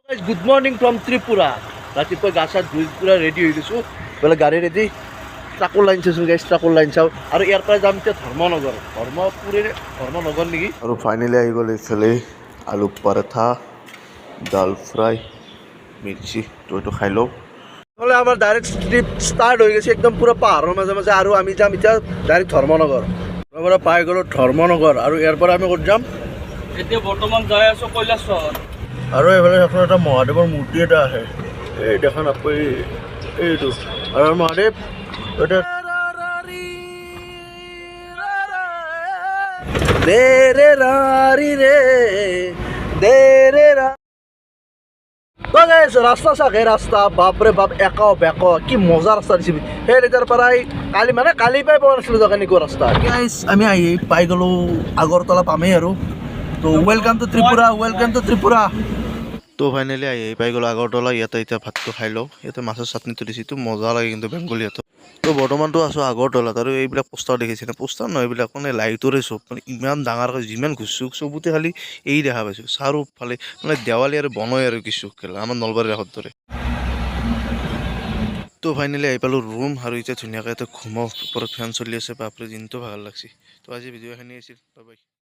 Good morning from Tripura. ৰাতিপুৱা গা চা ধুই পুৰা ৰেডি হৈ গৈছোঁ, বোলে গাড়ী ৰেডি। ট্ৰাকৰ লাইন চাইছোঁ গাইছ, ট্ৰাকৰ লাইন চাওঁ আৰু ইয়াৰ পৰা যাম এতিয়া ধৰ্মনগৰ নেকি। আৰু ফাইনেলি আহি গ'ল এইফালে আলু পৰঠা, দাল ফ্ৰাই, মিৰ্চি। তো এইটো খাই লওঁ। নহ'লে আমাৰ ডাইৰেক্ট ট্ৰিপ ষ্টাৰ্ট হৈ গৈছে একদম পুৰা পাহাৰৰ মাজে মাজে, আৰু আমি যাম এতিয়া ডাইৰেক্ট ধৰ্মনগৰ। পৰা পাই গ'লোঁ ধৰ্মনগৰ, আৰু ইয়াৰ পৰা আমি ক'ত যাম? এতিয়া বৰ্তমান যাই আছোঁ কৈলাশ চহৰ। আৰু এইফালে এখন এটা মহাদেৱৰ মূৰ্তি এটা আহে, এই দেখান আকৌ এইটো আৰু মহাদেৱ দে ৰে ৰাৰি ৰে দে ৰে ৰা। ৰাস্তা চাগে, ৰাস্তা বাপৰে বাপ, একাও বেকাও, কি মজা ৰাস্তা দিছে। সেই তাৰ পৰাই কালি পাই পোৱা নাছিলোঁ যাক এনেকুৱা ৰাস্তা। আমি আহি পাই গ'লোঁ আগৰতলা পামেই আৰু। তো welcome to Tripura, welcome to Tripura. তো ফাইনেলি আহি পাই গ'লোঁ আগৰতলা। ইয়াতে এতিয়া ভাতটো খাই লওঁ। ইয়াতে মাছৰ চাটনিটো দিছে, এইটো মজা লাগে কিন্তু বেংগলী হাতত। তো বৰ্তমানতো আছোঁ আগৰতলাত, আৰু এইবিলাক পোষ্টাৰ দেখিছে নে? পোষ্টাৰ নহয়, এইবিলাক মানে লাইটৰে চব, মানে ইমান ডাঙৰকৈ যিমান ঘূৰিছোঁ চবতে খালি এই দেখা পাইছোঁ, চাৰিওফালে মানে দেৱালী আৰু বনই আৰু কিছু আমাৰ নলবাৰীৰ ৰাসৰ দৰে। তো ফাইনেলি আহি পালোঁ ৰুম, আৰু এতিয়া ধুনীয়াকৈ এটা ঘুমাওঁ। ওপৰত ফেন চলি আছে, বাপৰে দিনটো ভাল লাগছে। তো আজি ভিডিঅ'খিনি আছিল, বাই বাই।